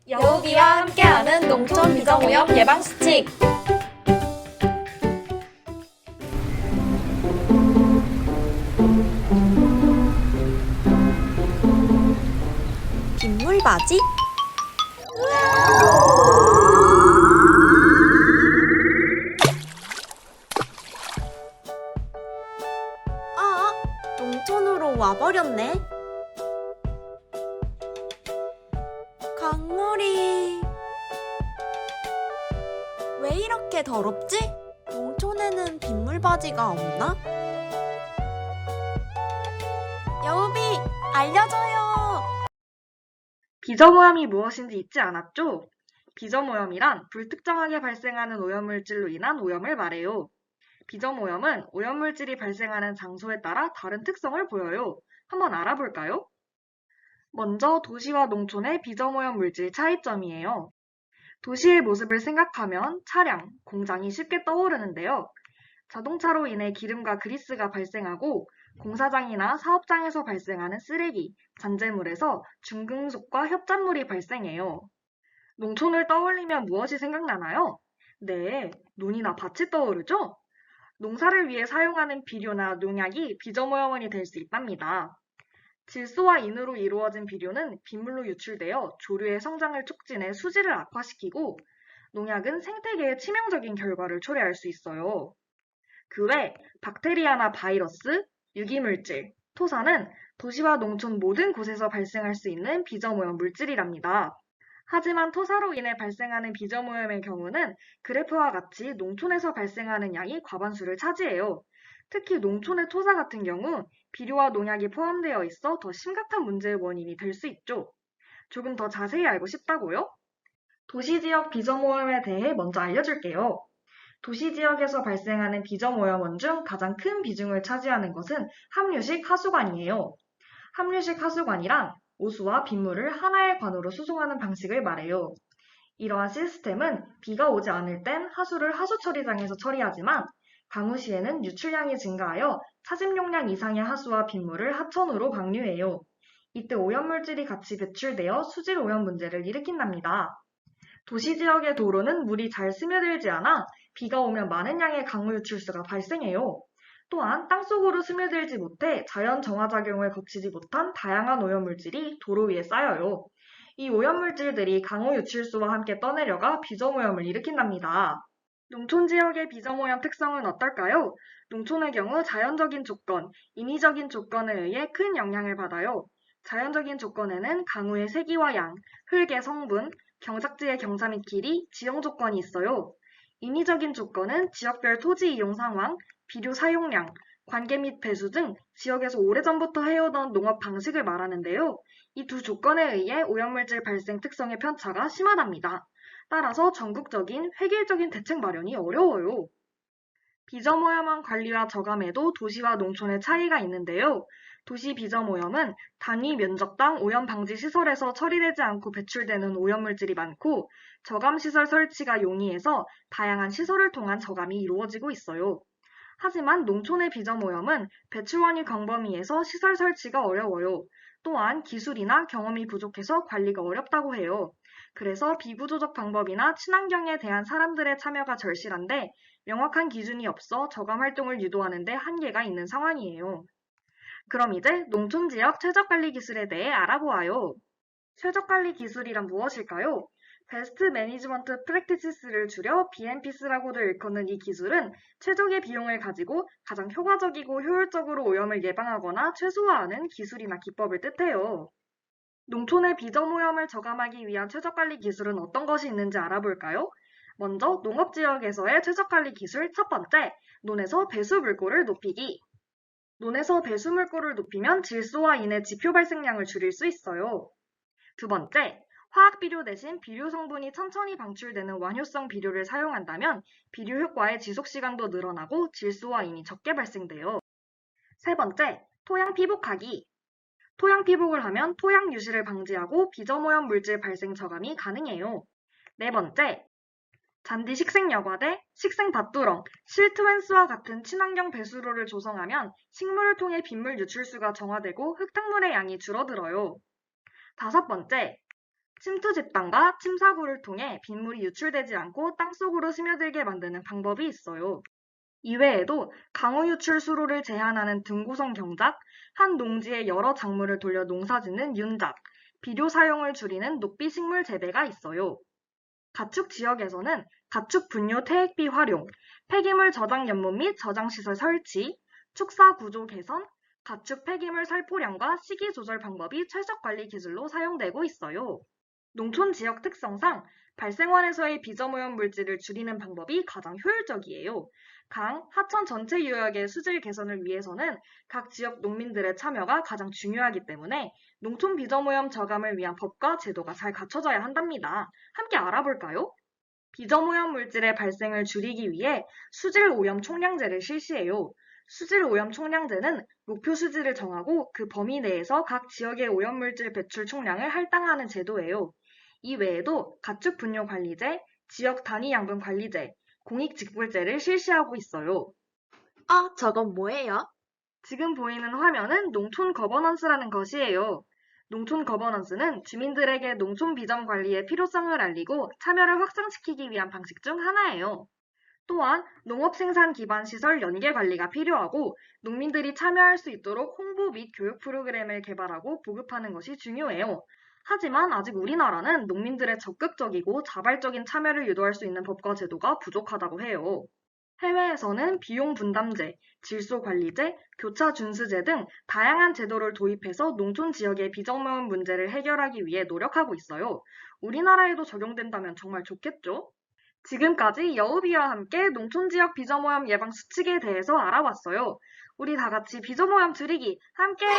여우비와 함께하는 농촌 비정오염 예방 수칙. 빗물바지? 농촌으로 와버렸네. 강물이 왜 이렇게 더럽지? 농촌에는 빗물바지가 없나? 여우비, 알려줘요. 비저오염이 무엇인지 잊지 않았죠? 비저오염이란 불특정하게 발생하는 오염물질로 인한 오염을 말해요. 비저오염은 오염물질이 발생하는 장소에 따라 다른 특성을 보여요. 한번 알아볼까요? 먼저 도시와 농촌의 비저오염 물질 차이점이에요. 도시의 모습을 생각하면 차량, 공장이 쉽게 떠오르는데요. 자동차로 인해 기름과 그리스가 발생하고 공사장이나 사업장에서 발생하는 쓰레기, 잔재물에서 중금속과 협작물이 발생해요. 농촌을 떠올리면 무엇이 생각나나요? 네, 논이나 밭이 떠오르죠? 농사를 위해 사용하는 비료나 농약이 비저오염원이 될 수 있답니다. 질소와 인으로 이루어진 비료는 빗물로 유출되어 조류의 성장을 촉진해 수질을 악화시키고 농약은 생태계에 치명적인 결과를 초래할 수 있어요. 그 외 박테리아나 바이러스, 유기물질, 토사는 도시와 농촌 모든 곳에서 발생할 수 있는 비저오염 물질이랍니다. 하지만 토사로 인해 발생하는 비저오염의 경우는 그래프와 같이 농촌에서 발생하는 양이 과반수를 차지해요. 특히 농촌의 토사 같은 경우 비료와 농약이 포함되어 있어 더 심각한 문제의 원인이 될 수 있죠. 조금 더 자세히 알고 싶다고요? 도시지역 비저오염에 대해 먼저 알려줄게요. 도시지역에서 발생하는 비저오염원 중 가장 큰 비중을 차지하는 것은 함유식 하수관이에요. 함유식 하수관이란 오수와 빗물을 하나의 관으로 수송하는 방식을 말해요. 이러한 시스템은 비가 오지 않을 땐 하수를 하수처리장에서 처리하지만 강우 시에는 유출량이 증가하여 차집 용량 이상의 하수와 빗물을 하천으로 방류해요. 이때 오염물질이 같이 배출되어 수질 오염 문제를 일으킨답니다. 도시 지역의 도로는 물이 잘 스며들지 않아 비가 오면 많은 양의 강우 유출수가 발생해요. 또한 땅속으로 스며들지 못해 자연 정화작용을 거치지 못한 다양한 오염물질이 도로 위에 쌓여요. 이 오염물질들이 강우 유출수와 함께 떠내려가 비저오염을 일으킨답니다. 농촌 지역의 비저오염 특성은 어떨까요? 농촌의 경우 자연적인 조건, 인위적인 조건에 의해 큰 영향을 받아요. 자연적인 조건에는 강우의 세기와 양, 흙의 성분, 경작지의 경사 및 길이, 지형 조건이 있어요. 인위적인 조건은 지역별 토지 이용 상황, 비료 사용량, 관계 및 배수 등 지역에서 오래전부터 해오던 농업 방식을 말하는데요. 이 두 조건에 의해 오염물질 발생 특성의 편차가 심하답니다. 따라서 전국적인 획일적인 대책 마련이 어려워요. 비저오염원 관리와 저감에도 도시와 농촌의 차이가 있는데요. 도시 비저오염은 단위 면적당 오염 방지 시설에서 처리되지 않고 배출되는 오염물질이 많고 저감시설 설치가 용이해서 다양한 시설을 통한 저감이 이루어지고 있어요. 하지만 농촌의 비저오염은 배출원이 광범위해서 시설 설치가 어려워요. 또한 기술이나 경험이 부족해서 관리가 어렵다고 해요. 그래서 비구조적 방법이나 친환경에 대한 사람들의 참여가 절실한데 명확한 기준이 없어 저감 활동을 유도하는 데 한계가 있는 상황이에요. 그럼 이제 농촌지역 최적관리 기술에 대해 알아보아요. 최적관리 기술이란 무엇일까요? 베스트 매니지먼트 프랙티시스를 줄여 BMPS라고도 일컫는 이 기술은 최적의 비용을 가지고 가장 효과적이고 효율적으로 오염을 예방하거나 최소화하는 기술이나 기법을 뜻해요. 농촌의 비저오염을 저감하기 위한 최적관리 기술은 어떤 것이 있는지 알아볼까요? 먼저 농업지역에서의 최적관리 기술 첫 번째, 논에서 배수 물꼬를 높이기. 논에서 배수 물꼬를 높이면 질소와 인의 지표 발생량을 줄일 수 있어요. 두 번째, 화학 비료 대신 비료 성분이 천천히 방출되는 완효성 비료를 사용한다면 비료 효과의 지속 시간도 늘어나고 질소와 인이 적게 발생돼요. 세 번째, 토양 피복하기. 토양 피복을 하면 토양 유실을 방지하고 비저오염 물질 발생 저감이 가능해요. 네 번째, 잔디 식생여과대, 식생밭두렁, 실트웬스와 같은 친환경 배수로를 조성하면 식물을 통해 빗물 유출수가 정화되고 흙탕물의 양이 줄어들어요. 5번째, 침투 집단과 침사구를 통해 빗물이 유출되지 않고 땅속으로 스며들게 만드는 방법이 있어요. 이외에도 강우 유출 수로를 제한하는 등고성 경작, 한 농지에 여러 작물을 돌려 농사짓는 윤작, 비료 사용을 줄이는 녹비 식물 재배가 있어요. 가축 지역에서는 가축 분뇨 퇴액비 활용, 폐기물 저장 연못 및 저장시설 설치, 축사 구조 개선, 가축 폐기물 살포량과 시기 조절 방법이 최적 관리 기술로 사용되고 있어요. 농촌 지역 특성상 발생원에서의 비점오염 물질을 줄이는 방법이 가장 효율적이에요. 강, 하천 전체 유역의 수질 개선을 위해서는 각 지역 농민들의 참여가 가장 중요하기 때문에 농촌 비점오염 저감을 위한 법과 제도가 잘 갖춰져야 한답니다. 함께 알아볼까요? 비점오염 물질의 발생을 줄이기 위해 수질오염 총량제를 실시해요. 수질오염 총량제는 목표 수질을 정하고 그 범위 내에서 각 지역의 오염물질 배출 총량을 할당하는 제도예요. 이 외에도 가축 분뇨 관리제, 지역 단위 양분 관리제, 공익직불제를 실시하고 있어요. 저건 뭐예요? 지금 보이는 화면은 농촌 거버넌스라는 것이에요. 농촌 거버넌스는 주민들에게 농촌 비전 관리의 필요성을 알리고 참여를 확산시키기 위한 방식 중 하나예요. 또한 농업 생산 기반 시설 연계 관리가 필요하고 농민들이 참여할 수 있도록 홍보 및 교육 프로그램을 개발하고 보급하는 것이 중요해요. 하지만 아직 우리나라는 농민들의 적극적이고 자발적인 참여를 유도할 수 있는 법과 제도가 부족하다고 해요. 해외에서는 비용 분담제, 질소 관리제, 교차 준수제 등 다양한 제도를 도입해서 농촌 지역의 비정모임 문제를 해결하기 위해 노력하고 있어요. 우리나라에도 적용된다면 정말 좋겠죠? 지금까지 여우비와 함께 농촌 지역 비점오염 예방 수칙에 대해서 알아봤어요. 우리 다 같이 비점오염 줄이기 함께해요.